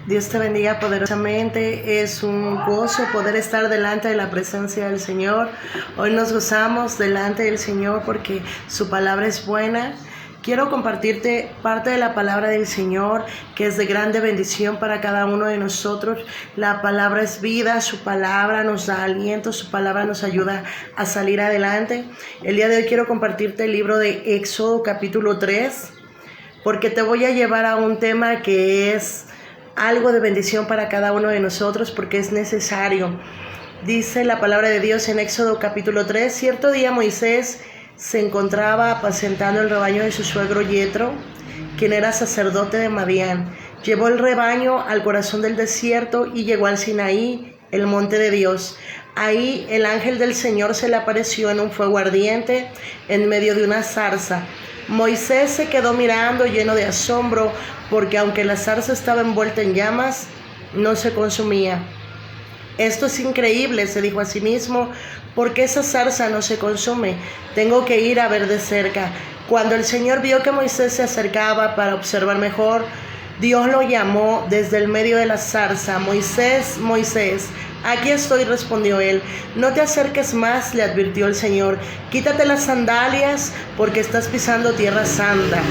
Dios te bendiga poderosamente. Es un gozo poder estar delante de la presencia del Señor. Hoy nos gozamos delante del Señor porque su palabra es buena. Quiero compartirte parte de la palabra del Señor que es de grande bendición para cada uno de nosotros. La palabra es vida, su palabra nos da aliento, su palabra nos ayuda a salir adelante. El día de hoy quiero compartirte el libro de Éxodo capítulo 3 porque te voy a llevar a un tema que es algo de bendición para cada uno de nosotros porque es necesario. Dice la palabra de Dios en Éxodo capítulo 3, cierto día Moisés se encontraba apacentando el rebaño de su suegro Yetro, quien era sacerdote de Madián. Llevó el rebaño al corazón del desierto y llegó al Sinaí, el monte de Dios. Ahí el ángel del Señor se le apareció en un fuego ardiente en medio de una zarza. Moisés se quedó mirando lleno de asombro, porque aunque la zarza estaba envuelta en llamas, no se consumía. Esto es increíble, se dijo a sí mismo, porque esa zarza no se consume. Tengo que ir a ver de cerca. Cuando el Señor vio que Moisés se acercaba para observar mejor, Dios lo llamó desde el medio de la zarza. Moisés, Moisés. Aquí estoy, respondió él. No te acerques más, le advirtió el Señor. Quítate las sandalias, porque estás pisando tierra santa.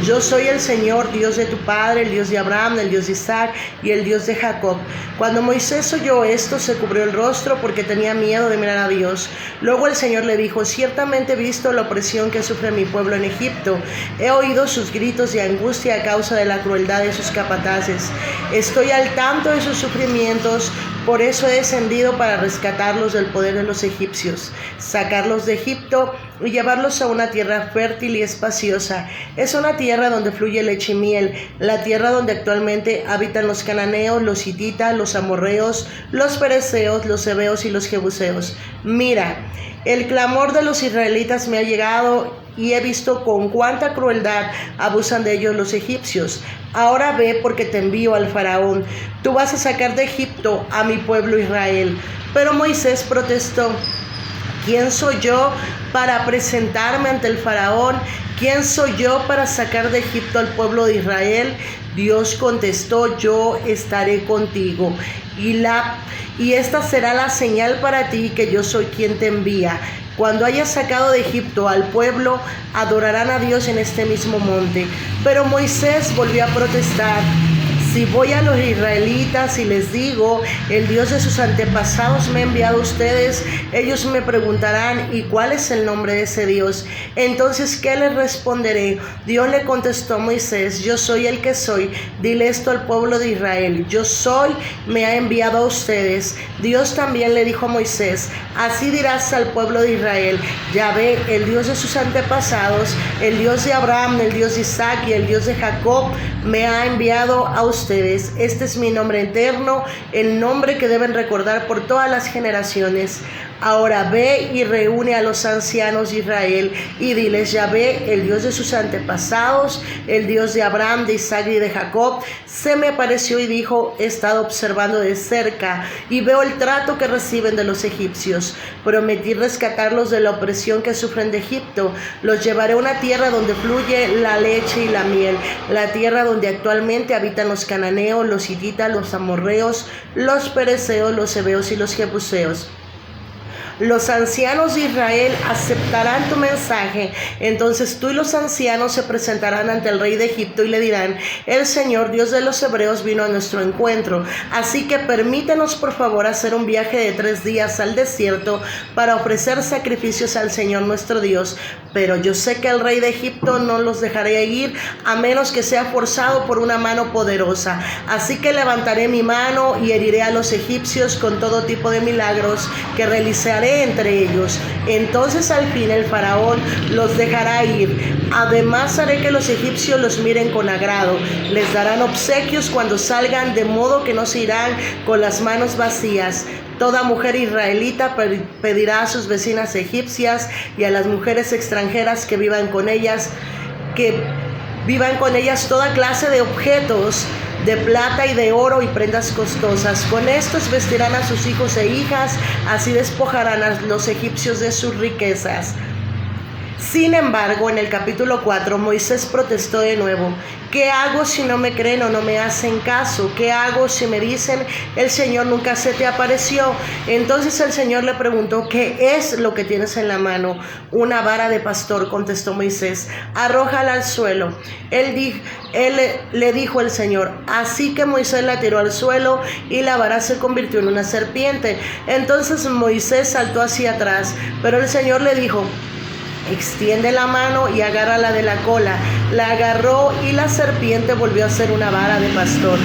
Yo soy el Señor, Dios de tu padre, el Dios de Abraham, el Dios de Isaac y el Dios de Jacob. Cuando Moisés oyó esto, se cubrió el rostro porque tenía miedo de mirar a Dios. Luego el Señor le dijo, ciertamente he visto la opresión que sufre mi pueblo en Egipto. He oído sus gritos de angustia a causa de la crueldad de sus capataces. Estoy al tanto de sus sufrimientos, por eso he descendido para rescatarlos del poder de los egipcios, sacarlos de Egipto y llevarlos a una tierra fértil y espaciosa. Es una tierra donde fluye leche y miel, la tierra donde actualmente habitan los cananeos, los hititas, los amorreos, los fereceos, los heveos y los jebuseos. Mira, el clamor de los israelitas me ha llegado y he visto con cuánta crueldad abusan de ellos los egipcios. Ahora ve, porque te envío al faraón. Tú vas a sacar de Egipto a mi pueblo Israel. Pero Moisés protestó. ¿Quién soy yo para presentarme ante el faraón? ¿Quién soy yo para sacar de Egipto al pueblo de Israel? Dios contestó, yo estaré contigo. Y esta será la señal para ti que yo soy quien te envía. Cuando hayas sacado de Egipto al pueblo, adorarán a Dios en este mismo monte. Pero Moisés volvió a protestar. Si voy a los israelitas y les digo, el Dios de sus antepasados me ha enviado a ustedes, ellos me preguntarán, ¿y cuál es el nombre de ese Dios? Entonces, ¿qué les responderé? Dios le contestó a Moisés, yo soy el que soy. Dile esto al pueblo de Israel, yo soy, me ha enviado a ustedes. Dios también le dijo a Moisés, así dirás al pueblo de Israel, Yahvé, el Dios de sus antepasados, el Dios de Abraham, el Dios de Isaac y el Dios de Jacob, me ha enviado a ustedes. Este es mi nombre eterno, el nombre que deben recordar por todas las generaciones. Ahora ve y reúne a los ancianos de Israel y diles, Yahvé, el Dios de sus antepasados, el Dios de Abraham, de Isaac y de Jacob, se me apareció y dijo, he estado observando de cerca y veo el trato que reciben de los egipcios. Prometí rescatarlos de la opresión que sufren de Egipto. Los llevaré a una tierra donde fluye la leche y la miel, la tierra donde actualmente habitan los cananeos, los hititas, los amorreos, los fereceos, los heveos y los jebuseos. Los ancianos de Israel aceptarán tu mensaje. Entonces tú y los ancianos se presentarán ante el rey de Egipto y le dirán, el Señor, Dios de los hebreos, vino a nuestro encuentro. Así que permítenos por favor hacer un viaje de 3 días al desierto para ofrecer sacrificios al Señor nuestro Dios. Pero yo sé que el rey de Egipto no los dejaré ir a menos que sea forzado por una mano poderosa. Así que levantaré mi mano y heriré a los egipcios con todo tipo de milagros que realizaré entre ellos. Entonces al fin el faraón los dejará ir. Además haré que los egipcios los miren con agrado. Les darán obsequios cuando salgan, de modo que no se irán con las manos vacías. Toda mujer israelita pedirá a sus vecinas egipcias y a las mujeres extranjeras que vivan con ellas toda clase de objetos de plata y de oro y prendas costosas. Con estos vestirán a sus hijos e hijas, así despojarán a los egipcios de sus riquezas. Sin embargo, en el capítulo 4, Moisés protestó de nuevo. ¿Qué hago si no me creen o no me hacen caso? ¿Qué hago si me dicen, el Señor nunca se te apareció? Entonces el Señor le preguntó, ¿qué es lo que tienes en la mano? Una vara de pastor, contestó Moisés. Arrójala al suelo. Le dijo el Señor. Así que Moisés la tiró al suelo y la vara se convirtió en una serpiente. Entonces Moisés saltó hacia atrás, pero el Señor le dijo, extiende la mano y agárrala de la cola. La agarró y la serpiente volvió a ser una vara de pastor.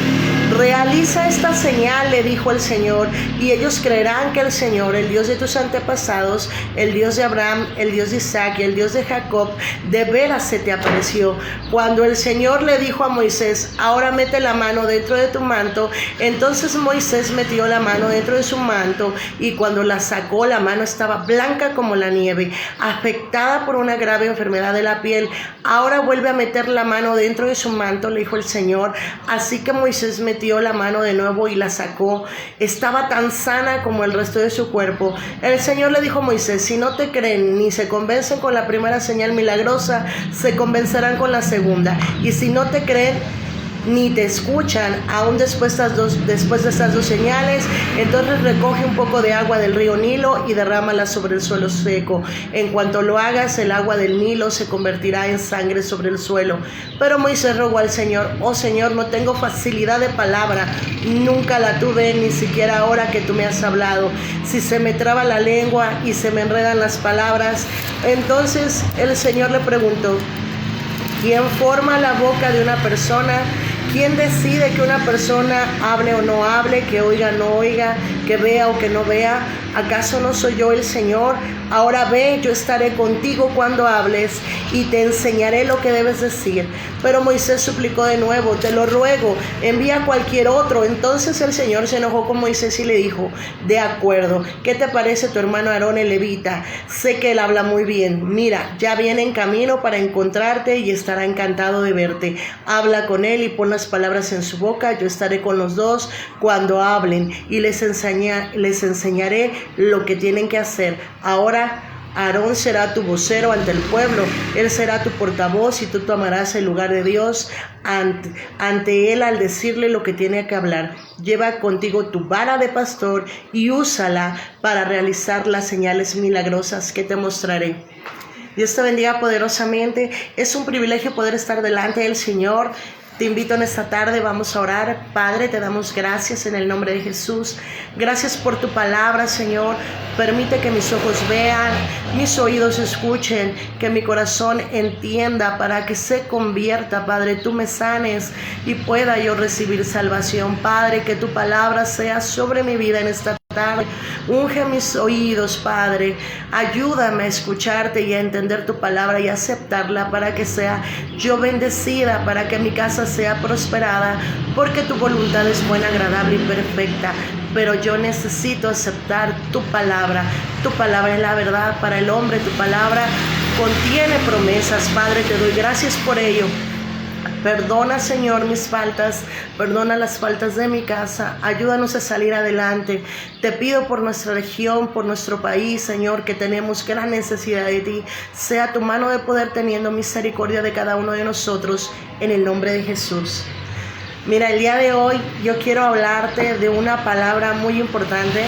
Realiza esta señal, le dijo el Señor, y ellos creerán que el Señor, el Dios de tus antepasados, el Dios de Abraham, el Dios de Isaac y el Dios de Jacob, de veras se te apareció. Cuando el Señor le dijo a Moisés, ahora mete la mano dentro de tu manto, entonces Moisés metió la mano dentro de su manto, y cuando la sacó, la mano estaba blanca como la nieve, afectada por una grave enfermedad de la piel. Ahora vuelve a meter la mano dentro de su manto, le dijo el Señor. Así que Moisés metió la mano de nuevo y la sacó. Estaba tan sana como el resto de su cuerpo. El Señor le dijo a Moisés, si no te creen ni se convencen con la primera señal milagrosa, se convencerán con la segunda. Y si no te creen ni te escuchan, aún después de estas dos señales, entonces recoge un poco de agua del río Nilo y derrámala sobre el suelo seco. En cuanto lo hagas, el agua del Nilo se convertirá en sangre sobre el suelo. Pero Moisés rogó al Señor, oh Señor, no tengo facilidad de palabra, nunca la tuve, ni siquiera ahora que tú me has hablado. Si se me traba la lengua y se me enredan las palabras. Entonces el Señor le preguntó, ¿quién forma la boca de una persona? ¿Quién decide que una persona hable o no hable, que oiga o no oiga, que vea o que no vea? ¿Acaso no soy yo el Señor? Ahora ve, yo estaré contigo cuando hables y te enseñaré lo que debes decir. Pero Moisés suplicó de nuevo, te lo ruego, envía a cualquier otro. Entonces el Señor se enojó con Moisés y le dijo, de acuerdo, ¿qué te parece tu hermano Aarón el levita? Sé que él habla muy bien. Mira, ya viene en camino para encontrarte y estará encantado de verte. Habla con él y pon las palabras en su boca. Yo estaré con los dos cuando hablen y les enseñaré lo que tienen que hacer. Ahora Aarón será tu vocero ante el pueblo, él será tu portavoz y tú tomarás el lugar de Dios ante él al decirle lo que tiene que hablar. Lleva contigo tu vara de pastor y úsala para realizar las señales milagrosas que te mostraré. Dios te bendiga poderosamente. Es un privilegio poder estar delante del Señor. Te invito en esta tarde, vamos a orar. Padre, te damos gracias en el nombre de Jesús. Gracias por tu palabra, Señor. Permite que mis ojos vean, mis oídos escuchen, que mi corazón entienda para que se convierta, Padre, tú me sanes y pueda yo recibir salvación. Padre, que tu palabra sea sobre mi vida en esta tarde. Unge mis oídos, Padre. Ayúdame a escucharte y a entender tu palabra y a aceptarla para que sea yo bendecida, para que mi casa sea prosperada, porque tu voluntad es buena, agradable y perfecta. Pero yo necesito aceptar tu palabra. Tu palabra es la verdad para el hombre. Tu palabra contiene promesas. Padre, te doy gracias por ello. Perdona, Señor, mis faltas, perdona las faltas de mi casa, ayúdanos a salir adelante. Te pido por nuestra región, por nuestro país, Señor, que tenemos gran necesidad de ti. Sea tu mano de poder teniendo misericordia de cada uno de nosotros, en el nombre de Jesús. Mira, el día de hoy yo quiero hablarte de una palabra muy importante.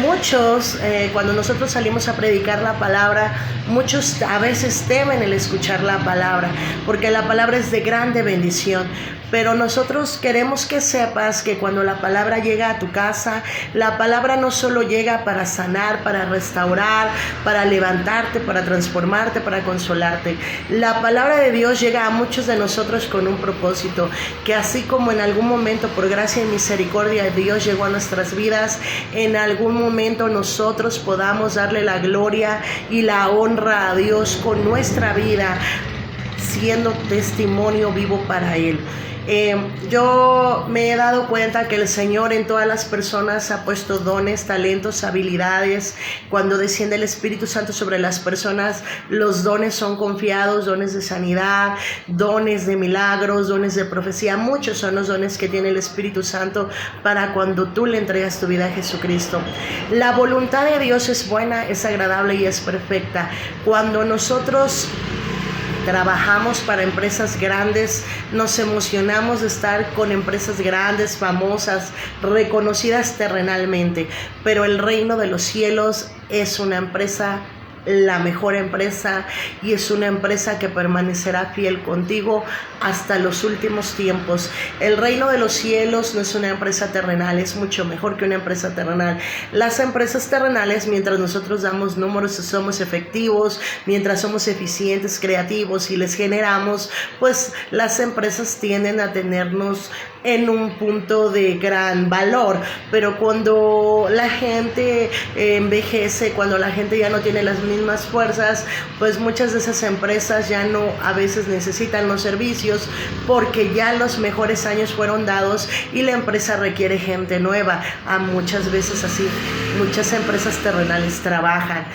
Muchos, cuando nosotros salimos a predicar la palabra, muchos a veces temen el escuchar la palabra, porque la palabra es de grande bendición. Pero nosotros queremos que sepas que cuando la palabra llega a tu casa, la palabra no solo llega para sanar, para restaurar, para levantarte, para transformarte, para consolarte. La palabra de Dios llega a muchos de nosotros con un propósito, que así como en algún momento por gracia y misericordia Dios llegó a nuestras vidas, en algún momento nosotros podamos darle la gloria y la honra a Dios con nuestra vida, siendo testimonio vivo para Él. Yo me he dado cuenta que el Señor en todas las personas ha puesto dones, talentos, habilidades. Cuando desciende el Espíritu Santo sobre las personas, los dones son confiados, dones de sanidad, dones de milagros, dones de profecía. Muchos son los dones que tiene el Espíritu Santo para cuando tú le entregas tu vida a Jesucristo. La voluntad de Dios es buena, es agradable y es perfecta. Cuando nosotros trabajamos para empresas grandes, nos emocionamos de estar con empresas grandes, famosas, reconocidas terrenalmente, pero el reino de los cielos es una empresa, la mejor empresa, y es una empresa que permanecerá fiel contigo hasta los últimos tiempos. El reino de los cielos no es una empresa terrenal, es mucho mejor que una empresa terrenal. Las empresas terrenales, mientras nosotros damos números, somos efectivos, mientras somos eficientes, creativos y les generamos, pues las empresas tienden a tenernos en un punto de gran valor. Pero cuando la gente envejece, cuando la gente ya no tiene las mismas fuerzas, pues muchas de esas empresas ya no, a veces necesitan los servicios porque ya los mejores años fueron dados y la empresa requiere gente nueva. Muchas veces así, muchas empresas terrenales trabajan,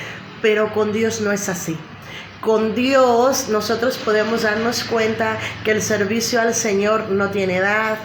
pero con Dios no es así. Con Dios nosotros podemos darnos cuenta que el servicio al Señor no tiene edad,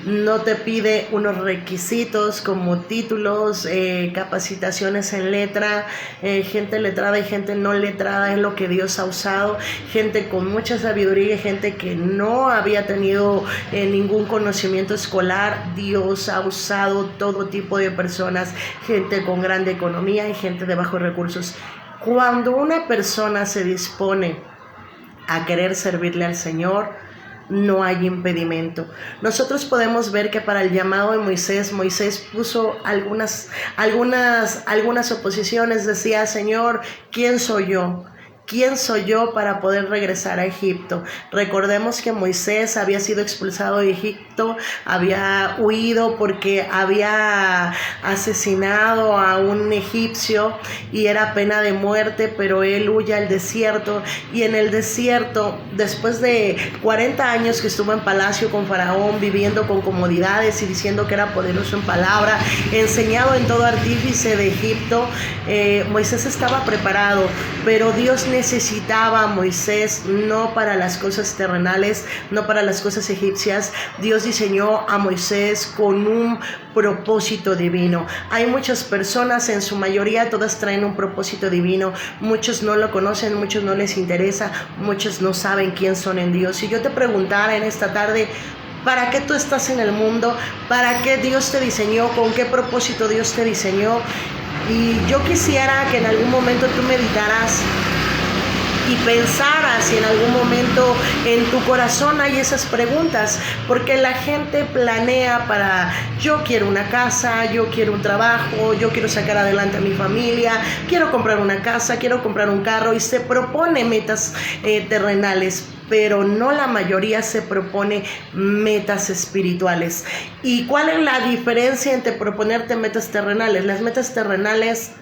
no te pide unos requisitos como títulos, capacitaciones en letra, gente letrada y gente no letrada es lo que Dios ha usado, gente con mucha sabiduría y gente que no había tenido ningún conocimiento escolar. Dios ha usado todo tipo de personas, gente con grande economía y gente de bajos recursos. Cuando una persona se dispone a querer servirle al Señor, no hay impedimento. Nosotros podemos ver que para el llamado de Moisés puso algunas oposiciones. Decía: Señor, ¿quién soy yo? ¿Quién soy yo para poder regresar a Egipto? Recordemos que Moisés había sido expulsado de Egipto, había huido porque había asesinado a un egipcio y era pena de muerte, pero él huye al desierto, y en el desierto, después de 40 años que estuvo en palacio con Faraón, viviendo con comodidades y diciendo que era poderoso en palabra, enseñado en todo artífice de Egipto, Moisés estaba preparado, pero Dios necesitaba a Moisés no para las cosas terrenales, no para las cosas egipcias. Dios diseñó a Moisés con un propósito divino. Hay muchas personas, en su mayoría todas traen un propósito divino. Muchos no lo conocen, muchos no les interesa, muchos no saben quién son en Dios. Si yo te preguntara en esta tarde, ¿para qué tú estás en el mundo? ¿Para qué Dios te diseñó? ¿Con qué propósito Dios te diseñó? Y yo quisiera que en algún momento tú meditaras y pensaras si en algún momento en tu corazón hay esas preguntas, porque la gente planea para: yo quiero una casa, yo quiero un trabajo, yo quiero sacar adelante a mi familia, quiero comprar una casa, quiero comprar un carro, y se propone metas terrenales, pero no la mayoría se propone metas espirituales. ¿Y cuál es la diferencia entre proponerte metas terrenales? Las metas terrenales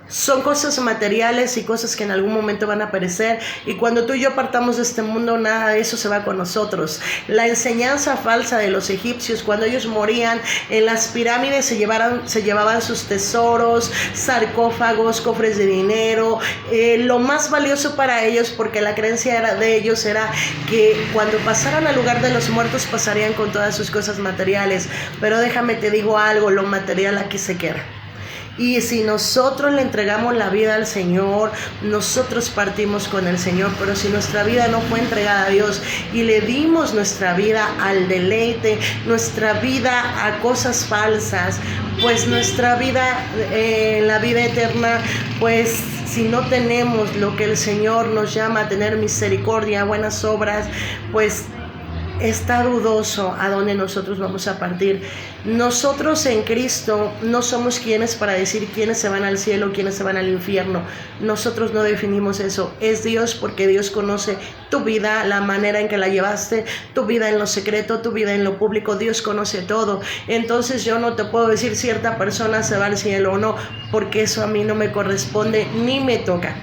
son cosas materiales y cosas que en algún momento van a perecer, y cuando tú y yo partamos de este mundo, nada de eso se va con nosotros. La enseñanza falsa de los egipcios, cuando ellos morían, en las pirámides se llevaban sus tesoros, sarcófagos, cofres de dinero, lo más valioso para ellos, porque la creencia de ellos era que cuando pasaran al lugar de los muertos pasarían con todas sus cosas materiales. Pero déjame te digo algo, lo material aquí se queda. Y si nosotros le entregamos la vida al Señor, nosotros partimos con el Señor. Pero si nuestra vida no fue entregada a Dios y le dimos nuestra vida al deleite, nuestra vida a cosas falsas, pues nuestra vida, la vida eterna, pues si no tenemos lo que el Señor nos llama a tener, misericordia, buenas obras, pues está dudoso a dónde nosotros vamos a partir. Nosotros en Cristo no somos quienes para decir quiénes se van al cielo, quiénes se van al infierno. Nosotros no definimos eso. Es Dios, porque Dios conoce tu vida, la manera en que la llevaste, tu vida en lo secreto, tu vida en lo público. Dios conoce todo. Entonces yo no te puedo decir cierta persona se va al cielo o no, porque eso a mí no me corresponde ni me toca.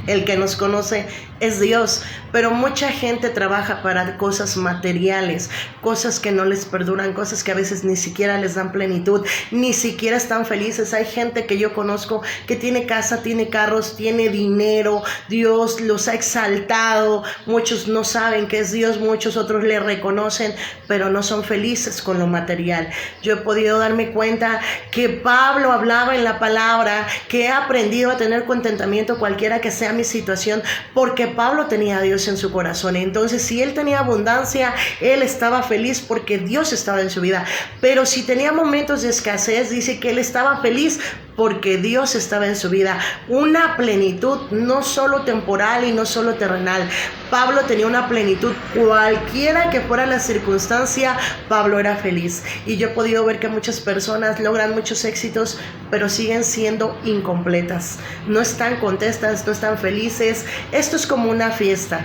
El que nos conoce es Dios, pero mucha gente trabaja para cosas materiales, cosas que no les perduran, cosas que a veces ni siquiera les dan plenitud, ni siquiera están felices. Hay gente que yo conozco que tiene casa, tiene carros, tiene dinero, Dios los ha exaltado, muchos no saben que es Dios, muchos otros le reconocen, pero no son felices con lo material. Yo he podido darme cuenta que Pablo hablaba en la palabra que he aprendido a tener contentamiento cualquiera que sea mi situación, porque Pablo tenía a Dios en su corazón. Entonces, si él tenía abundancia, él estaba feliz porque Dios estaba en su vida. Pero si tenía momentos de escasez, dice que él estaba feliz porque Dios estaba en su vida. Una plenitud no solo temporal y no solo terrenal. Pablo tenía una plenitud, cualquiera que fuera la circunstancia, Pablo era feliz. Y yo he podido ver que muchas personas logran muchos éxitos, pero siguen siendo incompletas. No están contentas, no están felices. Esto es como una fiesta.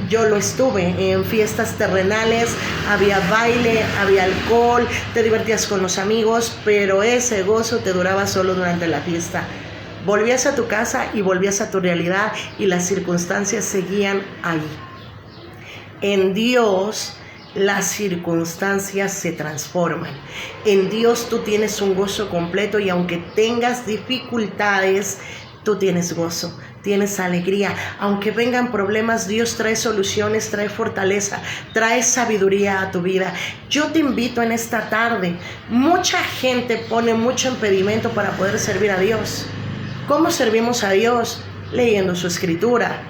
Yo lo estuve en fiestas terrenales, había baile, había alcohol, te divertías con los amigos, pero ese gozo te duraba solo durante la fiesta. Volvías a tu casa y volvías a tu realidad y las circunstancias seguían ahí. En Dios las circunstancias se transforman. En Dios tú tienes un gozo completo y aunque tengas dificultades, tú tienes gozo, tienes alegría. Aunque vengan problemas, Dios trae soluciones, trae fortaleza, trae sabiduría a tu vida. Yo te invito en esta tarde. Mucha gente pone mucho impedimento para poder servir a Dios. ¿Cómo servimos a Dios? Leyendo su escritura,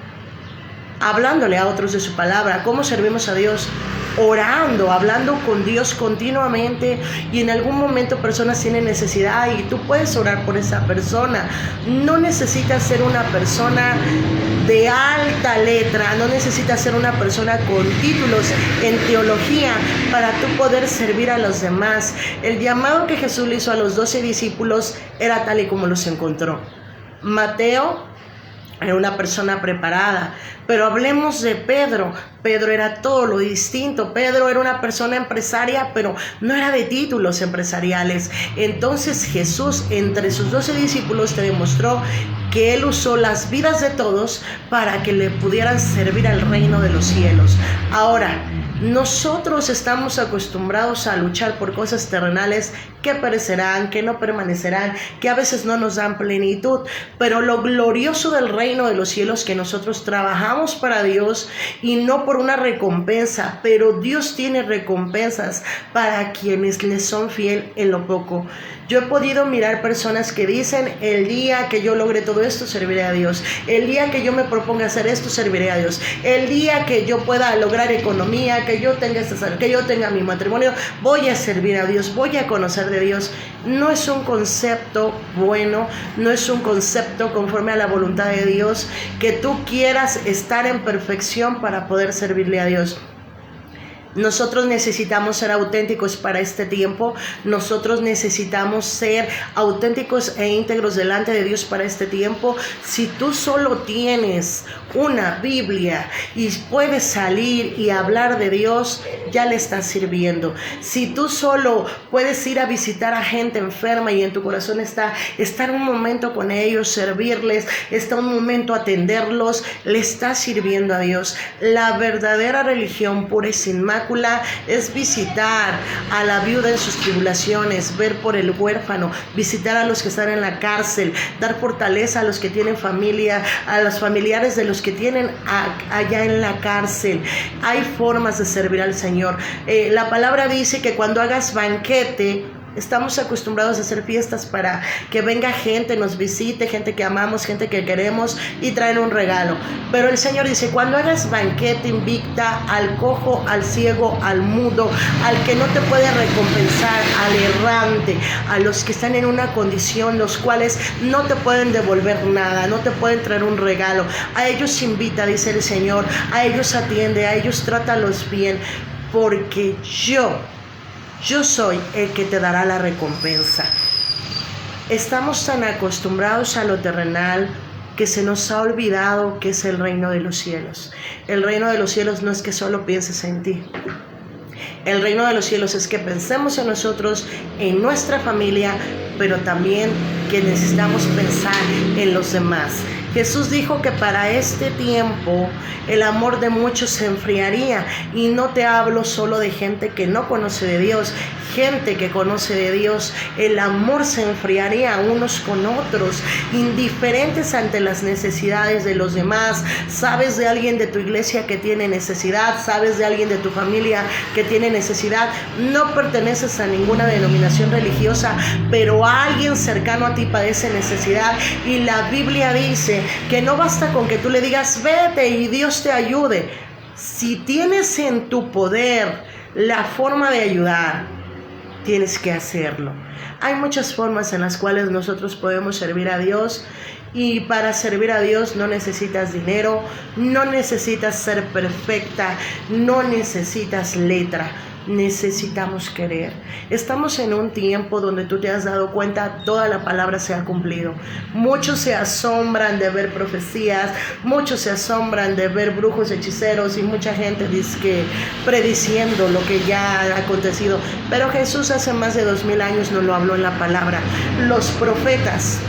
hablándole a otros de su palabra. ¿Cómo servimos a Dios? Orando, hablando con Dios continuamente, y en algún momento personas tienen necesidad y tú puedes orar por esa persona. No necesitas ser una persona de alta letra, no necesitas ser una persona con títulos en teología para tú poder servir a los demás. El llamado que Jesús le hizo a los 12 discípulos era tal y como los encontró. Mateo era una persona preparada, pero hablemos de Pedro. Pedro era todo lo distinto. Pedro era una persona empresaria, pero no era de títulos empresariales. Entonces Jesús, entre sus 12 discípulos, te demostró que Él usó las vidas de todos para que le pudieran servir al reino de los cielos. Ahora, nosotros estamos acostumbrados a luchar por cosas terrenales que perecerán, que no permanecerán, que a veces no nos dan plenitud, pero lo glorioso del reino de los cielos, que nosotros trabajamos para Dios y no por una recompensa, pero Dios tiene recompensas para quienes le son fiel en lo poco. Yo he podido mirar personas que dicen: el día que yo logre todo esto, serviré a Dios. El día que yo me proponga hacer esto, serviré a Dios. El día que yo pueda lograr economía, que yo tenga mi matrimonio, voy a servir a Dios, voy a conocer de Dios. No es un concepto bueno, no es un concepto conforme a la voluntad de Dios, que tú quieras estar en perfección para poder servirle a Dios. Nosotros necesitamos ser auténticos para este tiempo. Nosotros necesitamos ser auténticos e íntegros delante de Dios para este tiempo. Si tú solo tienes una Biblia y puedes salir y hablar de Dios, ya le estás sirviendo. Si tú solo puedes ir a visitar a gente enferma y en tu corazón está estar un momento con ellos, servirles, está un momento atenderlos, le estás sirviendo a Dios. La verdadera religión pura y sin mácula es visitar a la viuda en sus tribulaciones, ver por el huérfano, visitar a los que están en la cárcel, dar fortaleza a los que tienen familia, a los familiares de los que tienen allá en la cárcel. Hay formas de servir al Señor. La palabra dice que cuando hagas banquete, estamos acostumbrados a hacer fiestas para que venga gente, nos visite, gente que amamos, gente que queremos, y traen un regalo. Pero el Señor dice: cuando hagas banquete, invita al cojo, al ciego, al mudo, al que no te puede recompensar, al errante, a los que están en una condición, los cuales no te pueden devolver nada, no te pueden traer un regalo. A ellos invita, dice el Señor, a ellos atiende, a ellos trátalos bien, porque yo soy el que te dará la recompensa. Estamos tan acostumbrados a lo terrenal que se nos ha olvidado que es el reino de los cielos. El reino de los cielos no es que solo pienses en ti. El reino de los cielos es que pensemos en nosotros, en nuestra familia, pero también que necesitamos pensar en los demás. Jesús dijo que para este tiempo el amor de muchos se enfriaría, y no te hablo solo de gente que no conoce de Dios, gente que conoce de Dios. El amor se enfriaría unos con otros, indiferentes ante las necesidades de los demás. Sabes de alguien de tu iglesia que tiene necesidad, sabes de alguien de tu familia que tiene necesidad, no perteneces a ninguna denominación religiosa, pero alguien cercano a ti padece necesidad, y la Biblia dice que no basta con que tú le digas vete y Dios te ayude. Si tienes en tu poder la forma de ayudar, tienes que hacerlo. Hay muchas formas en las cuales nosotros podemos servir a Dios, y para servir a Dios no necesitas dinero, no necesitas ser perfecta, no necesitas letra. Necesitamos querer. Estamos en un tiempo donde tú te has dado cuenta, toda la palabra se ha cumplido. Muchos se asombran de ver profecías, muchos se asombran de ver brujos, hechiceros, y mucha gente dice que prediciendo lo que ya ha acontecido. Pero Jesús hace más de 2000 años nos lo habló en la palabra. Los profetas,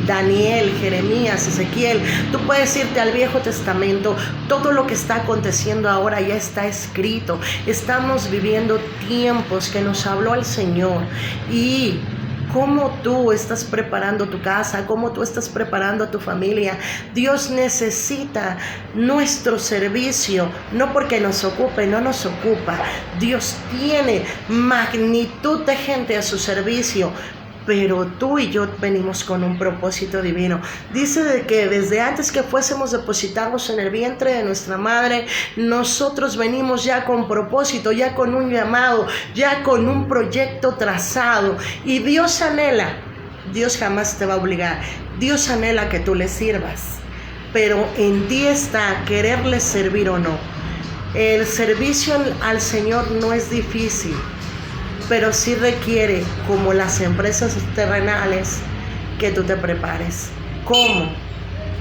Daniel, Jeremías, Ezequiel, tú puedes irte al Viejo Testamento, todo lo que está aconteciendo ahora ya está escrito. Estamos viviendo tiempos que nos habló el Señor, y cómo tú estás preparando tu casa, cómo tú estás preparando a tu familia. Dios necesita nuestro servicio, no porque nos ocupe, no nos ocupa. Dios tiene magnitud de gente a su servicio, pero tú y yo venimos con un propósito divino. Dice de que desde antes que fuésemos depositados en el vientre de nuestra madre, nosotros venimos ya con propósito, ya con un llamado, ya con un proyecto trazado. Y Dios anhela, Dios jamás te va a obligar, Dios anhela que tú le sirvas, pero en ti está quererle servir o no. El servicio al Señor no es difícil, pero sí requiere, como las empresas terrenales, que tú te prepares. ¿Cómo?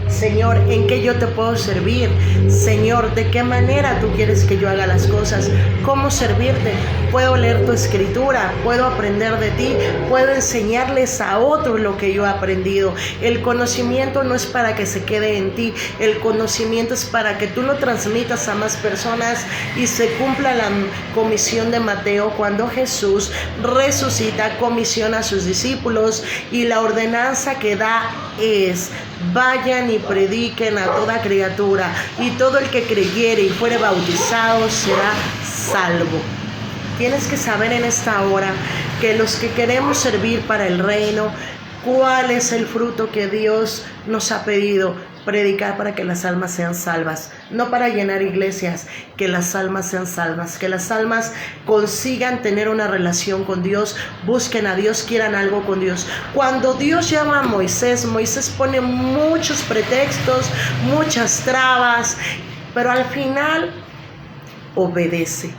Señor, ¿en qué yo te puedo servir? Señor, ¿de qué manera tú quieres que yo haga las cosas? ¿Cómo servirte? Puedo leer tu escritura, puedo aprender de ti, puedo enseñarles a otros lo que yo he aprendido. El conocimiento no es para que se quede en ti, el conocimiento es para que tú lo transmitas a más personas y se cumpla la comisión de Mateo cuando Jesús resucita, comisiona a sus discípulos, y la ordenanza que da es: vayan y prediquen a toda criatura, y todo el que creyere y fuere bautizado será salvo. Tienes que saber en esta hora que los que queremos servir para el reino, ¿cuál es el fruto que Dios nos ha pedido? Predicar para que las almas sean salvas, no para llenar iglesias, que las almas sean salvas, que las almas consigan tener una relación con Dios, busquen a Dios, quieran algo con Dios. Cuando Dios llama a Moisés, Moisés pone muchos pretextos, muchas trabas, pero al final obedece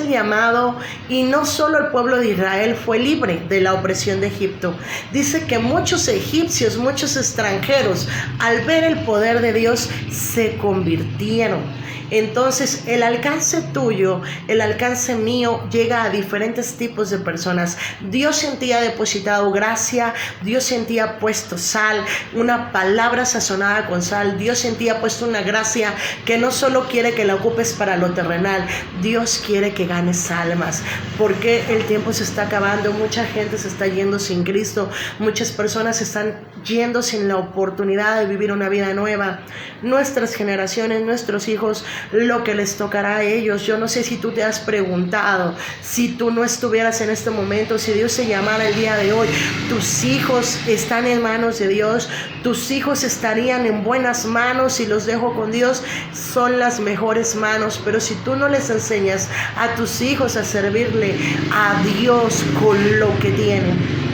el llamado, y no solo el pueblo de Israel fue libre de la opresión de Egipto. Dice que muchos egipcios, muchos extranjeros, al ver el poder de Dios, se convirtieron. Entonces el alcance tuyo, el alcance mío llega a diferentes tipos de personas. Dios en ti ha depositado gracia, Dios en ti ha puesto sal, una palabra sazonada con sal. Dios en ti ha puesto una gracia que no solo quiere que la ocupes para lo terrenal, Dios quiere que ganes almas, porque el tiempo se está acabando, mucha gente se está yendo sin Cristo, muchas personas se están yendo sin la oportunidad de vivir una vida nueva. Nuestras generaciones, nuestros hijos, lo que les tocará a ellos. Yo no sé si tú te has preguntado, si tú no estuvieras en este momento, si Dios te llamara el día de hoy, tus hijos están en manos de Dios, tus hijos estarían en buenas manos. Si los dejo con Dios, son las mejores manos. Pero si tú no les enseñas a tus hijos a servirle a Dios con lo que tienen,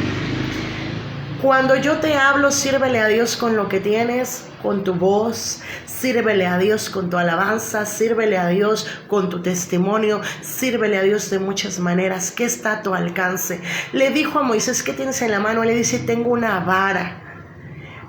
cuando yo te hablo, sírvele a Dios con lo que tienes, con tu voz, sírvele a Dios con tu alabanza, sírvele a Dios con tu testimonio, sírvele a Dios de muchas maneras. ¿Qué está a tu alcance? Le dijo a Moisés: ¿qué tienes en la mano? Él le dice: tengo una vara.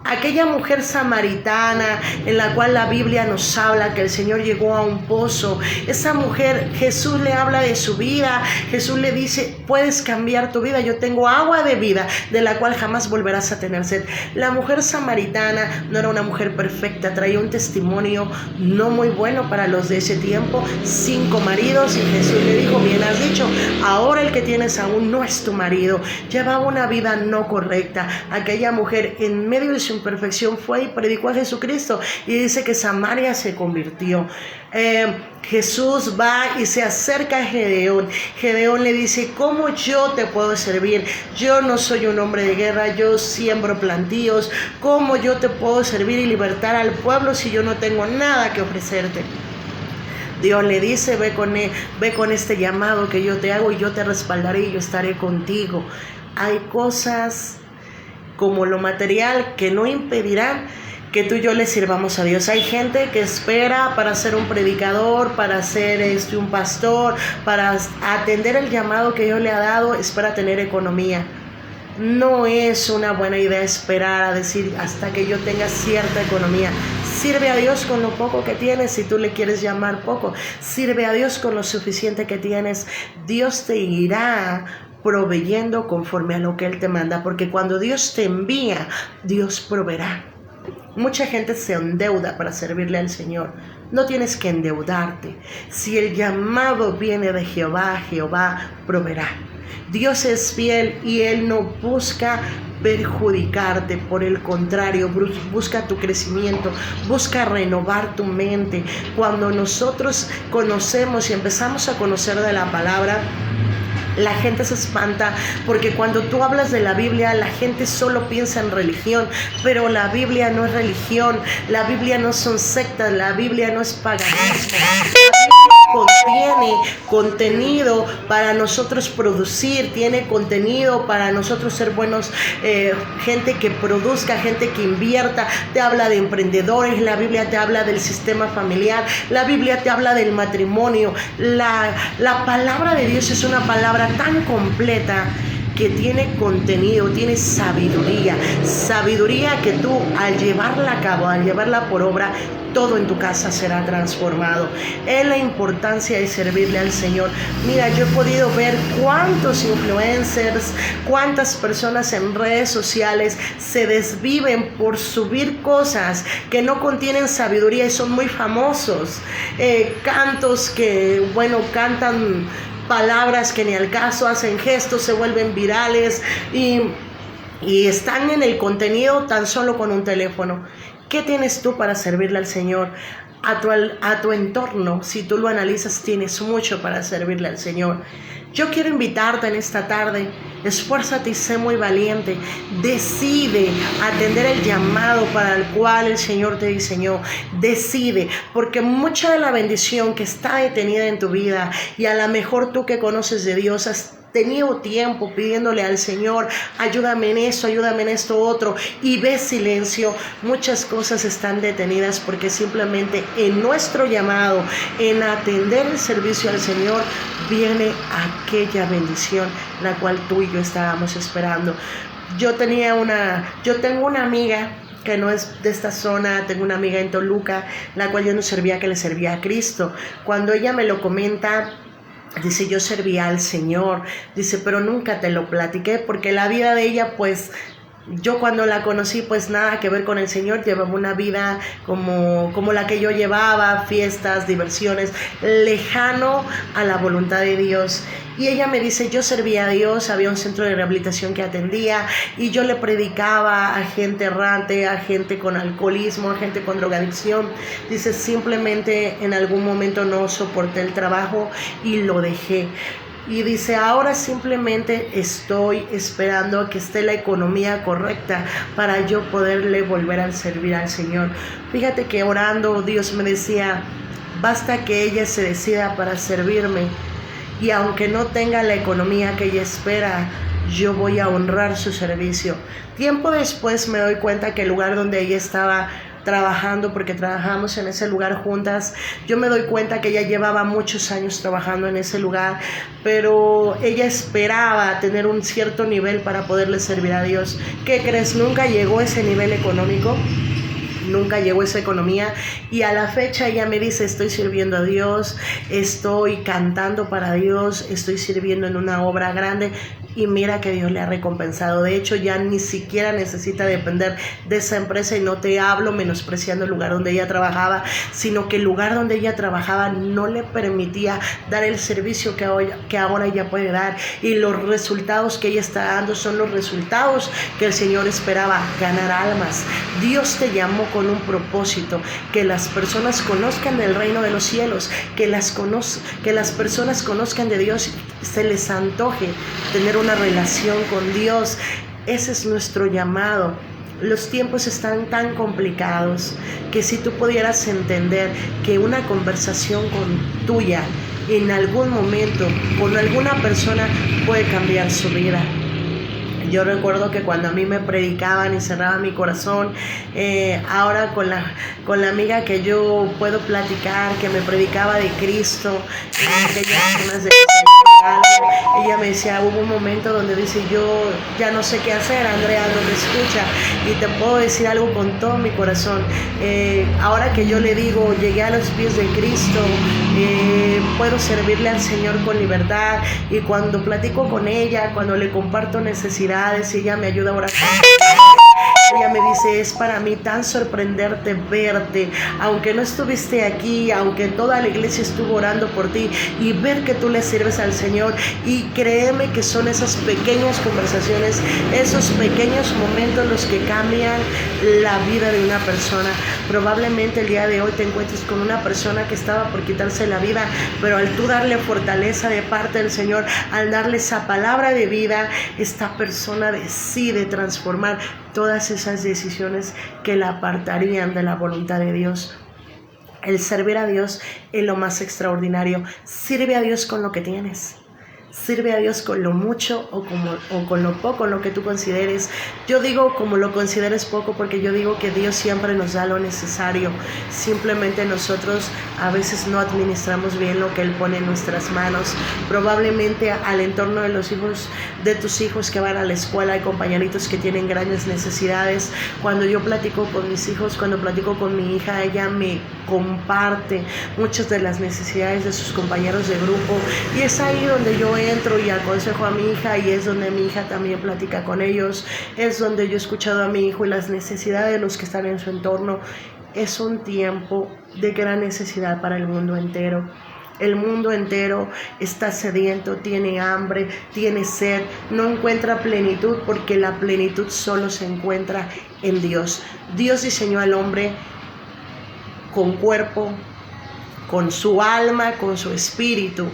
Aquella mujer samaritana en la cual la Biblia nos habla que el Señor llegó a un pozo. Esa mujer, Jesús le habla de su vida. Jesús le dice, puedes cambiar tu vida. Yo tengo agua de vida de la cual jamás volverás a tener sed. La mujer samaritana no era una mujer perfecta. Traía un testimonio no muy bueno para los de ese tiempo. 5 maridos, y Jesús le dijo, bien has dicho, ahora el que tienes aún no es tu marido. Llevaba una vida no correcta. Aquella mujer, en medio de su imperfección, fue y predicó a Jesucristo, y dice que Samaria se convirtió. Jesús va y se acerca a Gedeón. Gedeón le dice, ¿cómo yo te puedo servir? Yo no soy un hombre de guerra, yo siembro plantíos. ¿Cómo yo te puedo servir y libertar al pueblo si yo no tengo nada que ofrecerte? Dios le dice, ve con este llamado que yo te hago, y yo te respaldaré y yo estaré contigo. Hay cosas como lo material que no impedirán que tú y yo le sirvamos a Dios. Hay gente que espera para ser un predicador, para ser un pastor, para atender el llamado que Dios le ha dado, espera tener economía. No es una buena idea esperar a decir hasta que yo tenga cierta economía. Sirve a Dios con lo poco que tienes, si tú le quieres llamar poco. Sirve a Dios con lo suficiente que tienes. Dios te irá proveyendo conforme a lo que Él te manda, porque cuando Dios te envía, Dios proveerá. Mucha gente se endeuda para servirle al Señor. No tienes que endeudarte. Si el llamado viene de Jehová, Jehová proveerá. Dios es fiel y Él no busca perjudicarte, por el contrario, busca tu crecimiento, busca renovar tu mente. Cuando nosotros conocemos y empezamos a conocer de la palabra, la gente se espanta, porque cuando tú hablas de la Biblia, la gente solo piensa en religión, pero la Biblia no es religión, la Biblia no son sectas, la Biblia no es paganismo. La Biblia contiene contenido para nosotros producir, tiene contenido para nosotros ser buenos, gente que produzca, gente que invierta. Te habla de emprendedores, la Biblia te habla del sistema familiar, la Biblia te habla del matrimonio. La palabra de Dios es una palabra tan completa que tiene contenido, tiene sabiduría que tú, al llevarla a cabo, al llevarla por obra, todo en tu casa será transformado. Es la importancia de servirle al Señor. Mira, yo he podido ver cuántos influencers, cuántas personas en redes sociales se desviven por subir cosas que no contienen sabiduría y son muy famosos. Cantos que, cantan palabras que ni al caso, hacen gestos, se vuelven virales y están en el contenido tan solo con un teléfono. ¿Qué tienes tú para servirle al Señor? A tu entorno, si tú lo analizas, tienes mucho para servirle al Señor. Yo quiero invitarte en esta tarde, esfuérzate y sé muy valiente. Decide atender el llamado para el cual el Señor te diseñó. Decide, porque mucha de la bendición que está detenida en tu vida, y a lo mejor tú que conoces de Dios has tenido tiempo pidiéndole al Señor, ayúdame en esto otro, y ves silencio, muchas cosas están detenidas porque simplemente en nuestro llamado, en atender el servicio al Señor, viene aquella bendición la cual tú y yo estábamos esperando. Yo tengo una amiga que no es de esta zona, tengo una amiga en Toluca, la cual yo no servía, que le servía a Cristo. Cuando ella me lo comenta, dice, yo servía al Señor, dice, pero nunca te lo platiqué, porque la vida de ella, pues, yo cuando la conocí, pues nada que ver con el Señor, llevaba una vida como la que yo llevaba, fiestas, diversiones, lejano a la voluntad de Dios. Y ella me dice, yo servía a Dios, había un centro de rehabilitación que atendía y yo le predicaba a gente errante, a gente con alcoholismo, a gente con drogadicción. Dice, simplemente en algún momento no soporté el trabajo y lo dejé. Y dice, ahora simplemente estoy esperando a que esté la economía correcta para yo poderle volver a servir al Señor. Fíjate que orando, Dios me decía, basta que ella se decida para servirme, y aunque no tenga la economía que ella espera, yo voy a honrar su servicio. Tiempo después me doy cuenta que el lugar donde ella estaba trabajando, porque trabajamos en ese lugar juntas. Yo me doy cuenta que ella llevaba muchos años trabajando en ese lugar, pero ella esperaba tener un cierto nivel para poderle servir a Dios. ¿Qué crees? Nunca llegó a ese nivel económico. Nunca llegó esa economía, y a la fecha ella me dice: estoy sirviendo a Dios, estoy cantando para Dios, estoy sirviendo en una obra grande, y mira que Dios le ha recompensado. De hecho, ya ni siquiera necesita depender de esa empresa, y no te hablo menospreciando el lugar donde ella trabajaba, sino que el lugar donde ella trabajaba no le permitía dar el servicio que ahora ella puede dar, y los resultados que ella está dando son los resultados que el Señor esperaba: ganar almas. Dios te llamó con un propósito, que las personas conozcan del reino de los cielos, que las personas conozcan de Dios, se les antoje tener una relación con Dios. Ese es nuestro llamado. Los tiempos están tan complicados que si tú pudieras entender que una conversación tuya en algún momento con alguna persona puede cambiar su vida. Yo recuerdo que cuando a mí me predicaban y cerraba mi corazón, ahora con la amiga que yo puedo platicar, que me predicaba de Cristo, ella me decía, hubo un momento donde dice: yo ya no sé qué hacer, Andrea no me escucha, y te puedo decir algo con todo mi corazón. Ahora que yo le digo, llegué a los pies de Cristo, puedo servirle al Señor con libertad, y cuando platico con ella, cuando le comparto necesidades, y ella me ayuda a orar, ella me dice: es para mí tan sorprendente verte, aunque no estuviste aquí, aunque toda la iglesia estuvo orando por ti, y ver que tú le sirves al Señor. Y créeme que son esas pequeñas conversaciones, esos pequeños momentos los que cambian la vida de una persona. Probablemente el día de hoy te encuentres con una persona que estaba por quitarse la vida, pero al tú darle fortaleza de parte del Señor, al darle esa palabra de vida, esta persona decide transformar todas esas decisiones que la apartarían de la voluntad de Dios. El servir a Dios es lo más extraordinario. Sirve a Dios con lo que tienes. Sirve a Dios con lo mucho o con lo poco, lo que tú consideres. Yo digo como lo consideres poco, porque yo digo que Dios siempre nos da lo necesario. Simplemente nosotros a veces no administramos bien lo que Él pone en nuestras manos. Probablemente al entorno de los hijos de tus hijos que van a la escuela hay compañeritos que tienen grandes necesidades. Cuando yo platico con mis hijos, cuando platico con mi hija, ella me comparte muchas de las necesidades de sus compañeros de grupo, y es ahí donde yo entro y aconsejo a mi hija, y es donde mi hija también platica con ellos, es donde yo he escuchado a mi hijo y las necesidades de los que están en su entorno. Es un tiempo de gran necesidad para el mundo entero. El mundo entero está sediento, tiene hambre, tiene sed, no encuentra plenitud, porque la plenitud solo se encuentra en Dios. Dios diseñó al hombre con cuerpo, con su alma, con su espíritu.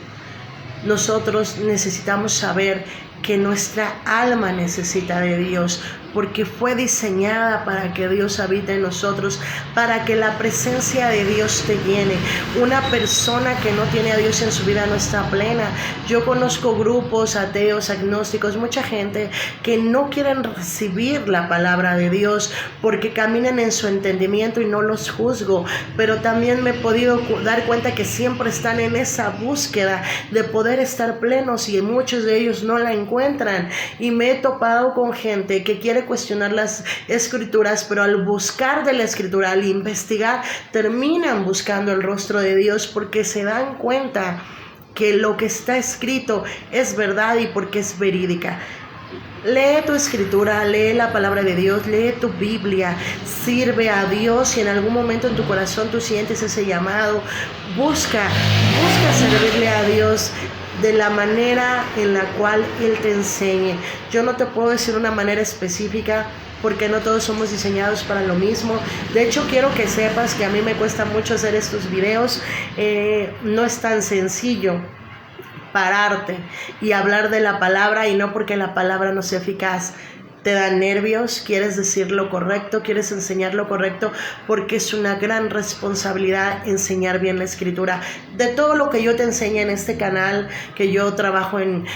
Nosotros necesitamos saber que nuestra alma necesita de Dios, porque fue diseñada para que Dios habite en nosotros, para que la presencia de Dios te llene. Una persona que no tiene a Dios en su vida no está plena. Yo conozco grupos ateos, agnósticos, mucha gente que no quieren recibir la palabra de Dios porque caminan en su entendimiento, y no los juzgo, pero también me he podido dar cuenta que siempre están en esa búsqueda de poder estar plenos, y muchos de ellos no la encuentran. Y me he topado con gente que quiere cuestionar las escrituras, pero al buscar de la escritura, al investigar, terminan buscando el rostro de Dios, porque se dan cuenta que lo que está escrito es verdad y porque es verídica. Lee tu escritura, lee la palabra de Dios, lee tu Biblia, sirve a Dios. Si en algún momento en tu corazón tú sientes ese llamado, busca servirle a Dios de la manera en la cual Él te enseñe. Yo no te puedo decir una manera específica, porque no todos somos diseñados para lo mismo. De hecho, quiero que sepas que a mí me cuesta mucho hacer estos videos. No es tan sencillo pararte y hablar de la palabra, y no porque la palabra no sea eficaz. te da nervios, quieres decir lo correcto, quieres enseñar lo correcto, porque es una gran responsabilidad enseñar bien la escritura. De todo lo que yo te enseño en este canal, que yo trabajo en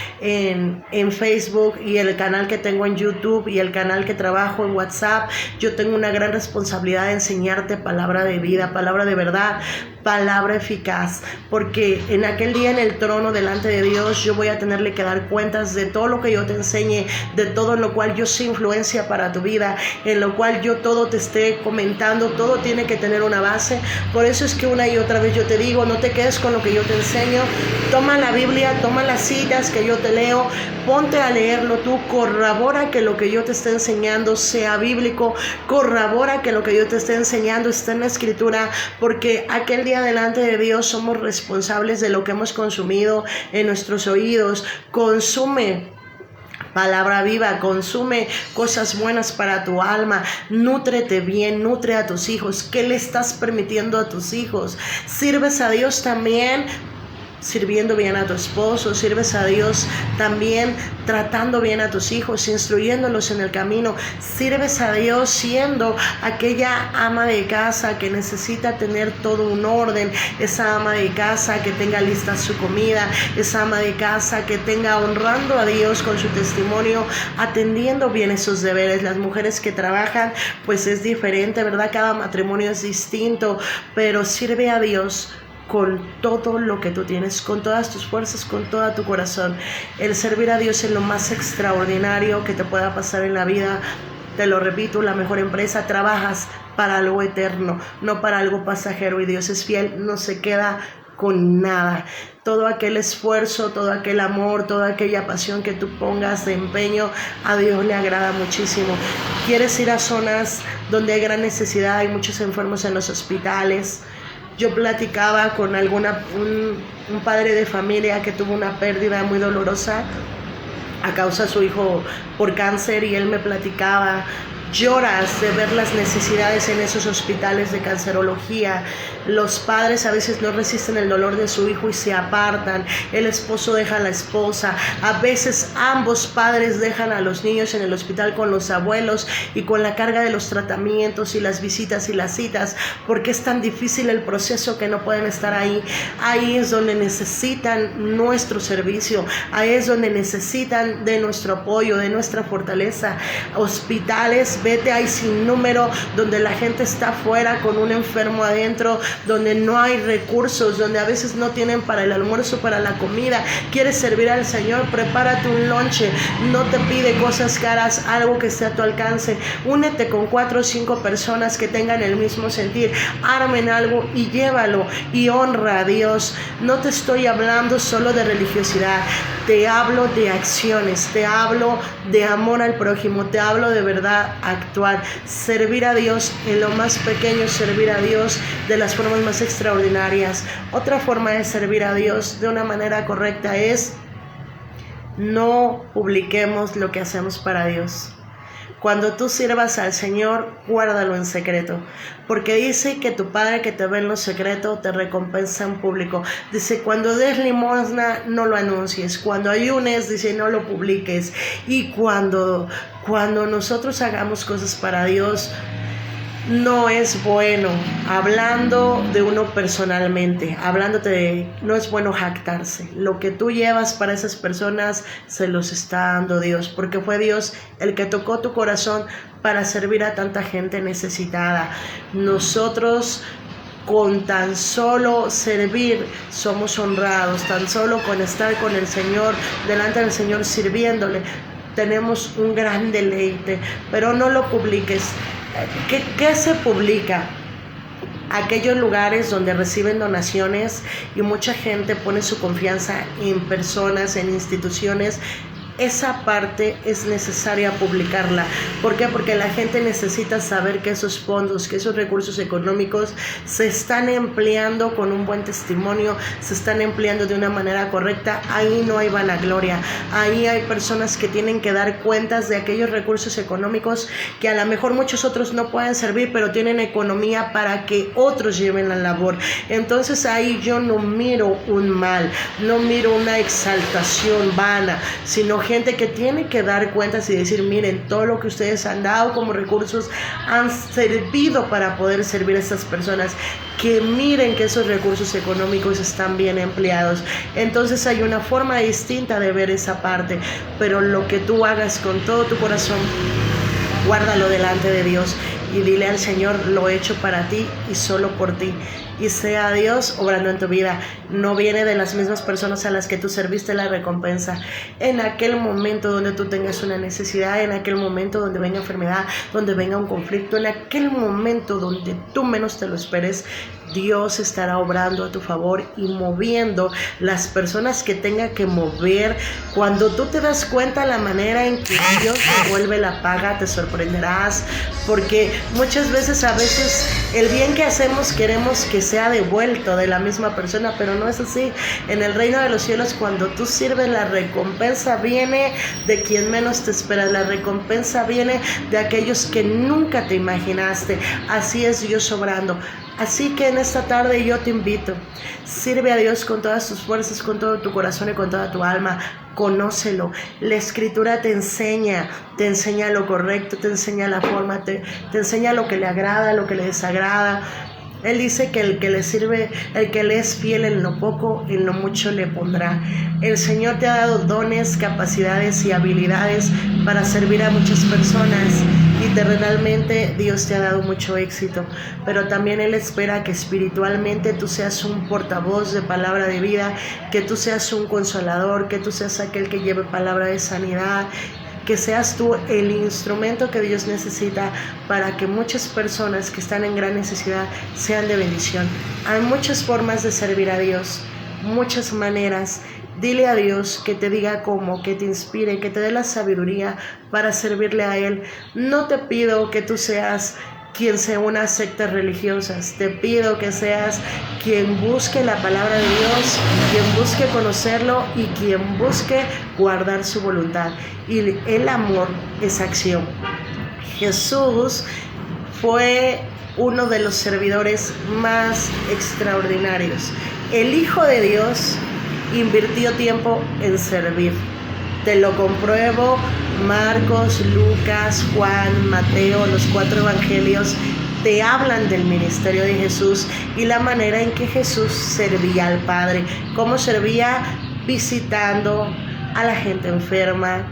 Facebook, y el canal que tengo en YouTube, y el canal que trabajo en WhatsApp, yo tengo una gran responsabilidad de enseñarte palabra de vida, palabra de verdad, palabra eficaz, porque en aquel día en el trono delante de Dios yo voy a tenerle que dar cuentas de todo lo que yo te enseñe, de todo en lo cual yo soy influencia para tu vida, en lo cual yo todo te esté comentando. Todo tiene que tener una base. Por eso es que una y otra vez yo te digo, no te quedes con lo que yo te enseño, toma la Biblia, toma las citas que yo te leo, ponte a leerlo tú, corrobora que lo que yo te esté enseñando sea bíblico, corrobora que lo que yo te esté enseñando está en la escritura, porque aquel día delante de Dios somos responsables de lo que hemos consumido en nuestros oídos. Consume palabra viva, consume cosas buenas para tu alma, nútrete bien, nutre a tus hijos. ¿Qué le estás permitiendo a tus hijos? ¿Sirves a Dios también sirviendo bien a tu esposo? ¿Sirves a Dios también tratando bien a tus hijos, instruyéndolos en el camino? ¿Sirves a Dios siendo aquella ama de casa que necesita tener todo un orden? Esa ama de casa que tenga lista su comida, esa ama de casa que tenga honrando a Dios con su testimonio, atendiendo bien esos deberes. Las mujeres que trabajan, pues es diferente, ¿verdad? Cada matrimonio es distinto, pero sirve a Dios con todo lo que tú tienes, con todas tus fuerzas, con todo tu corazón. El servir a Dios es lo más extraordinario que te pueda pasar en la vida. Te lo repito, la mejor empresa. Trabajas para algo eterno, no para algo pasajero, y Dios es fiel, no se queda con nada. Todo aquel esfuerzo, todo aquel amor, toda aquella pasión que tú pongas de empeño, a Dios le agrada muchísimo. ¿Quieres ir a zonas donde hay gran necesidad? Hay muchos enfermos en los hospitales. Yo platicaba con un padre de familia que tuvo una pérdida muy dolorosa a causa de su hijo por cáncer, y él me platicaba: lloras de ver las necesidades en esos hospitales de cancerología. Los padres a veces no resisten el dolor de su hijo y se apartan. El esposo deja a la esposa. A veces ambos padres dejan a los niños en el hospital con los abuelos y con la carga de los tratamientos y las visitas y las citas, porque es tan difícil el proceso que no pueden estar ahí. Ahí es donde necesitan nuestro servicio. Ahí es donde necesitan de nuestro apoyo, de nuestra fortaleza. Hospitales, vete, hay sin número, donde la gente está afuera con un enfermo adentro, donde no hay recursos, donde a veces no tienen para el almuerzo, para la comida. Quieres servir al Señor, prepárate un lonche, no te pide cosas caras, algo que esté a tu alcance. Únete con 4 o 5 personas que tengan el mismo sentir, armen algo y llévalo, y honra a Dios. No te estoy hablando solo de religiosidad, te hablo de acciones, te hablo de amor al prójimo, te hablo de verdad actuar, servir a Dios en lo más pequeño, servir a Dios de las formas más extraordinarias. Otra forma de servir a Dios de una manera correcta es: no publiquemos lo que hacemos para Dios. Cuando tú sirvas al Señor, guárdalo en secreto, porque dice que tu Padre que te ve en lo secreto te recompensa en público. Dice, cuando des limosna, no lo anuncies. Cuando ayunes, dice, no lo publiques. Y cuando nosotros hagamos cosas para Dios, no es bueno, hablando de uno personalmente, no es bueno jactarse. Lo que tú llevas para esas personas se los está dando Dios, porque fue Dios el que tocó tu corazón para servir a tanta gente necesitada. Nosotros, con tan solo servir, somos honrados. Tan solo con estar con el Señor, delante del Señor, sirviéndole, tenemos un gran deleite. Pero no lo publiques. ¿Qué se publica? Aquellos lugares donde reciben donaciones y mucha gente pone su confianza en personas, en instituciones. Esa parte es necesaria publicarla. ¿Por qué? Porque la gente necesita saber que esos fondos, que esos recursos económicos se están empleando con un buen testimonio, se están empleando de una manera correcta. Ahí no hay vanagloria. Ahí hay personas que tienen que dar cuentas de aquellos recursos económicos que a lo mejor muchos otros no pueden servir, pero tienen economía para que otros lleven la labor. Entonces ahí yo no miro un mal, no miro una exaltación vana, sino gente que tiene que dar cuentas y decir, miren, todo lo que ustedes han dado como recursos han servido para poder servir a estas personas, que miren que esos recursos económicos están bien empleados. Entonces hay una forma distinta de ver esa parte, pero lo que tú hagas con todo tu corazón, guárdalo delante de Dios y dile al Señor, lo he hecho para ti y solo por ti. Y sea Dios obrando en tu vida. No viene de las mismas personas a las que tú serviste la recompensa. En aquel momento donde tú tengas una necesidad, en aquel momento donde venga enfermedad, donde venga un conflicto, en aquel momento donde tú menos te lo esperes, Dios estará obrando a tu favor y moviendo las personas que tenga que mover. Cuando tú te das cuenta la manera en que Dios devuelve la paga, te sorprenderás, porque muchas veces, el bien que hacemos queremos que sea devuelto de la misma persona, pero no es así. En el reino de los cielos, cuando tú sirves, la recompensa viene de quien menos te espera, la recompensa viene de aquellos que nunca te imaginaste. Así es Dios obrando. Así que en esta tarde yo te invito, sirve a Dios con todas tus fuerzas, con todo tu corazón y con toda tu alma. Conócelo. La Escritura te enseña lo correcto, te enseña la forma, te enseña lo que le agrada, lo que le desagrada. Él dice que el que le sirve, el que le es fiel en lo poco, en lo mucho le pondrá. El Señor te ha dado dones, capacidades y habilidades para servir a muchas personas, y terrenalmente Dios te ha dado mucho éxito, pero también Él espera que espiritualmente tú seas un portavoz de palabra de vida, que tú seas un consolador, que tú seas aquel que lleve palabra de sanidad, que seas tú el instrumento que Dios necesita para que muchas personas que están en gran necesidad sean de bendición. Hay muchas formas de servir a Dios, muchas maneras. Dile a Dios que te diga cómo, que te inspire, que te dé la sabiduría para servirle a Él. No te pido que tú seas quien se una a sectas religiosas. Te pido que seas quien busque la palabra de Dios, quien busque conocerlo y quien busque guardar su voluntad. Y el amor es acción. Jesús fue uno de los servidores más extraordinarios. El Hijo de Dios invirtió tiempo en servir. Te lo compruebo. Marcos, Lucas, Juan, Mateo, los 4 evangelios te hablan del ministerio de Jesús y la manera en que Jesús servía al Padre. Cómo servía: visitando a la gente enferma,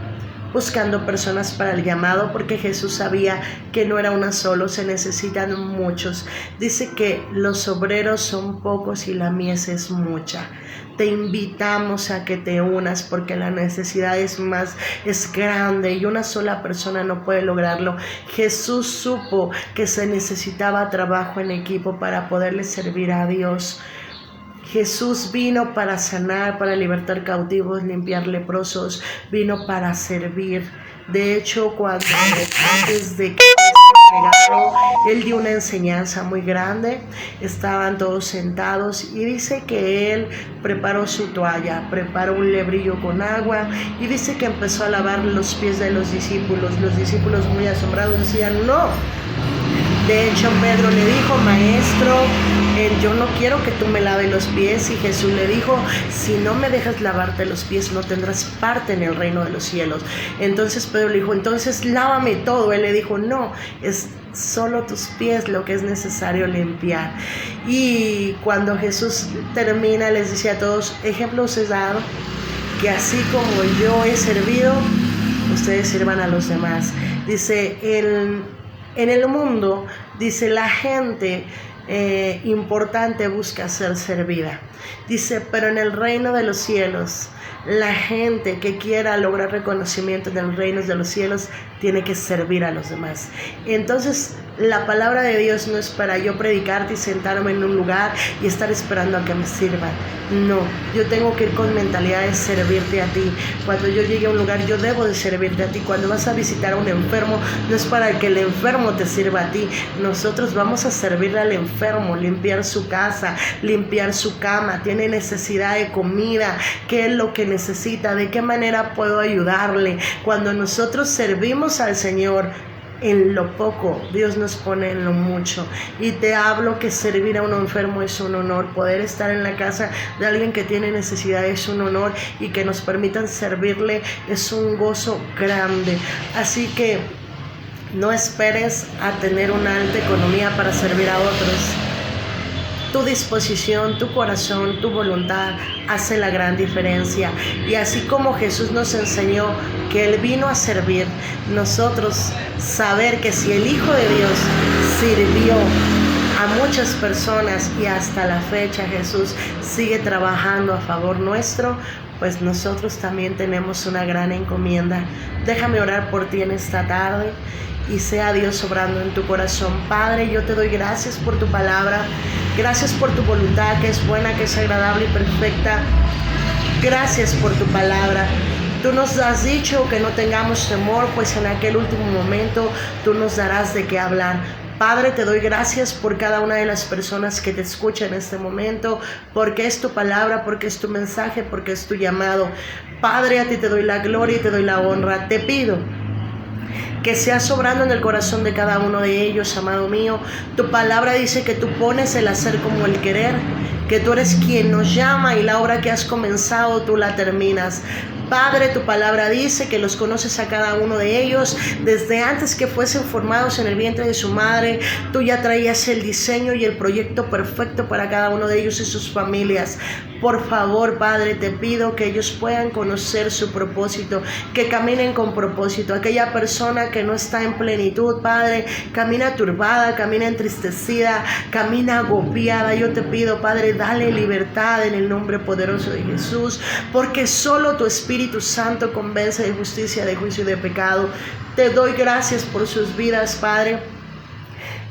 buscando personas para el llamado, porque Jesús sabía que no era una solo, se necesitan muchos. Dice que los obreros son pocos y la mies es mucha. Te invitamos a que te unas, porque la necesidad es grande y una sola persona no puede lograrlo. Jesús supo que se necesitaba trabajo en equipo para poderle servir a Dios. Jesús vino para sanar, para libertar cautivos, limpiar leprosos, vino para servir. De hecho, cuando antes de que Él dio una enseñanza muy grande, estaban todos sentados y dice que Él preparó su toalla, preparó un lebrillo con agua y dice que empezó a lavar los pies de los discípulos. Los discípulos, muy asombrados, decían: no. De hecho, Pedro le dijo: maestro, yo no quiero que tú me laves los pies. Y Jesús le dijo: si no me dejas lavarte los pies, no tendrás parte en el reino de los cielos. Entonces Pedro le dijo: entonces lávame todo. Él le dijo: no, es solo tus pies lo que es necesario limpiar. Y cuando Jesús termina, les dice a todos: ejemplo os he dado, que así como yo he servido, ustedes sirvan a los demás. Dice, en el mundo, dice, la gente importante busca ser servida. Dice, pero en el reino de los cielos, la gente que quiera lograr reconocimiento en el reino de los cielos tiene que servir a los demás. Entonces, la palabra de Dios no es para yo predicarte y sentarme en un lugar y estar esperando a que me sirvan. No, yo tengo que ir con mentalidad de servirte a ti. Cuando yo llegue a un lugar, yo debo de servirte a ti. Cuando vas a visitar a un enfermo, no es para que el enfermo te sirva a ti. Nosotros vamos a servirle al enfermo, limpiar su casa, limpiar su cama. Tiene necesidad de comida. ¿Qué es lo que necesita? ¿De qué manera puedo ayudarle? Cuando nosotros servimos al Señor, en lo poco, Dios nos pone en lo mucho. Y te hablo que servir a un enfermo es un honor. Poder estar en la casa de alguien que tiene necesidad es un honor. Y que nos permitan servirle es un gozo grande. Así que no esperes a tener una alta economía para servir a otros. Tu disposición, tu corazón, tu voluntad hace la gran diferencia. Y así como Jesús nos enseñó que Él vino a servir, nosotros saber que si el Hijo de Dios sirvió a muchas personas y hasta la fecha Jesús sigue trabajando a favor nuestro, pues nosotros también tenemos una gran encomienda. Déjame orar por ti en esta tarde. Y sea Dios obrando en tu corazón. Padre, yo te doy gracias por tu palabra. Gracias por tu voluntad, que es buena, que es agradable y perfecta. Gracias por tu palabra. Tú nos has dicho que no tengamos temor, pues en aquel último momento tú nos darás de qué hablar. Padre, te doy gracias por cada una de las personas que te escuchan en este momento, porque es tu palabra, porque es tu mensaje, porque es tu llamado. Padre, a ti te doy la gloria y te doy la honra. Te pido que seas obrando en el corazón de cada uno de ellos, amado mío. Tu palabra dice que tú pones el hacer como el querer, que tú eres quien nos llama y la obra que has comenzado tú la terminas. Padre, tu palabra dice que los conoces a cada uno de ellos. Desde antes que fuesen formados en el vientre de su madre, tú ya traías el diseño y el proyecto perfecto para cada uno de ellos y sus familias. Por favor, Padre, te pido que ellos puedan conocer su propósito, que caminen con propósito. Aquella persona que no está en plenitud, Padre, camina turbada, camina entristecida, camina agobiada. Yo te pido, Padre, dale libertad en el nombre poderoso de Jesús, porque solo tu Espíritu Santo convence de justicia, de juicio y de pecado. Te doy gracias por sus vidas, Padre.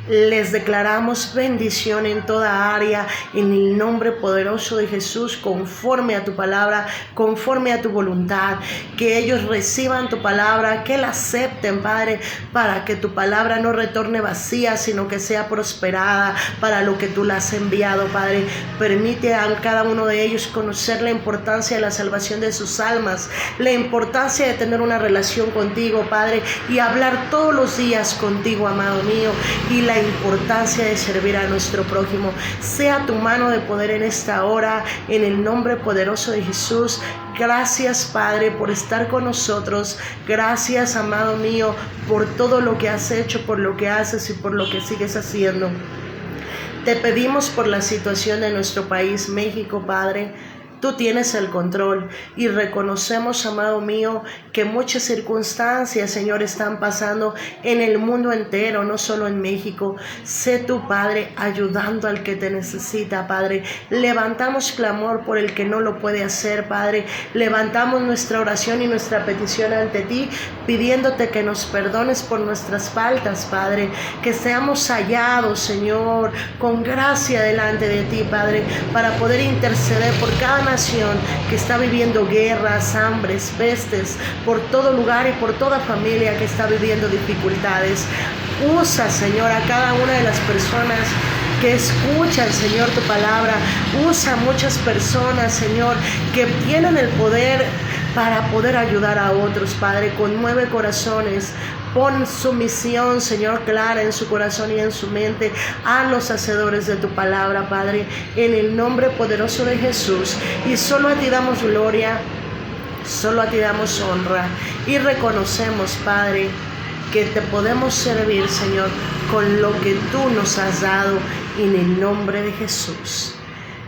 Les declaramos bendición en toda área, en el nombre poderoso de Jesús, conforme a tu palabra, conforme a tu voluntad. Que ellos reciban tu palabra, que la acepten, Padre, para que tu palabra no retorne vacía, sino que sea prosperada para lo que tú la has enviado, Padre. Permite a cada uno de ellos conocer la importancia de la salvación de sus almas, la importancia de tener una relación contigo, Padre, y hablar todos los días contigo, amado mío, y la importancia de servir a nuestro prójimo. Sea tu mano de poder en esta hora, en el nombre poderoso de Jesús. Gracias, Padre, por estar con nosotros. Gracias, amado mío, por todo lo que has hecho, por lo que haces y por lo que sigues haciendo. Te pedimos por la situación de nuestro país, México, Padre. Tú tienes el control y reconocemos, amado mío, que muchas circunstancias, Señor, están pasando en el mundo entero, no solo en México. Sé tu Padre ayudando al que te necesita, Padre. Levantamos clamor por el que no lo puede hacer, Padre. Levantamos nuestra oración y nuestra petición ante ti, pidiéndote que nos perdones por nuestras faltas, Padre. Que seamos hallados, Señor, con gracia delante de ti, Padre, para poder interceder por cada nación que está viviendo guerras, hambres, pestes, por todo lugar y por toda familia que está viviendo dificultades. Usa, Señor, a cada una de las personas que escuchan, Señor, tu palabra. Usa a muchas personas, Señor, que tienen el poder para poder ayudar a otros, Padre. Conmueve corazones. Pon su misión, Señor, clara en su corazón y en su mente a los hacedores de tu palabra, Padre, en el nombre poderoso de Jesús. Y solo a ti damos gloria, solo a ti damos honra y reconocemos, Padre, que te podemos servir, Señor, con lo que tú nos has dado, en el nombre de Jesús.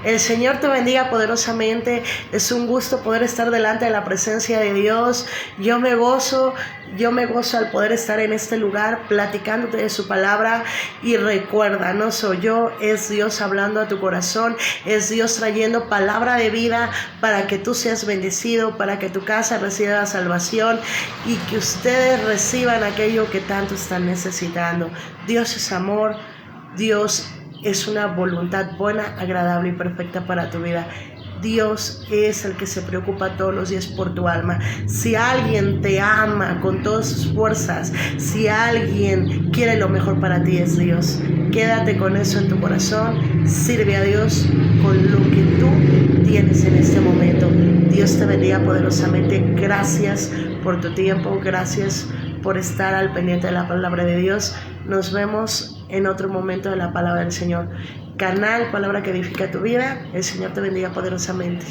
El Señor te bendiga poderosamente. Es un gusto poder estar delante de la presencia de Dios. Yo me gozo al poder estar en este lugar platicándote de su palabra. Y recuerda, no soy yo, es Dios hablando a tu corazón, es Dios trayendo palabra de vida para que tú seas bendecido, para que tu casa reciba la salvación y que ustedes reciban aquello que tanto están necesitando. Dios es amor, Dios es una voluntad buena, agradable y perfecta para tu vida. Dios es el que se preocupa todos los días por tu alma. Si alguien te ama con todas sus fuerzas, si alguien quiere lo mejor para ti, es Dios. Quédate con eso en tu corazón. Sirve a Dios con lo que tú tienes en este momento. Dios te bendiga poderosamente. Gracias por tu tiempo. Gracias por estar al pendiente de la palabra de Dios. Nos vemos en otro momento de la palabra del Señor. Canal Palabra que Edifica Tu Vida. El Señor te bendiga poderosamente.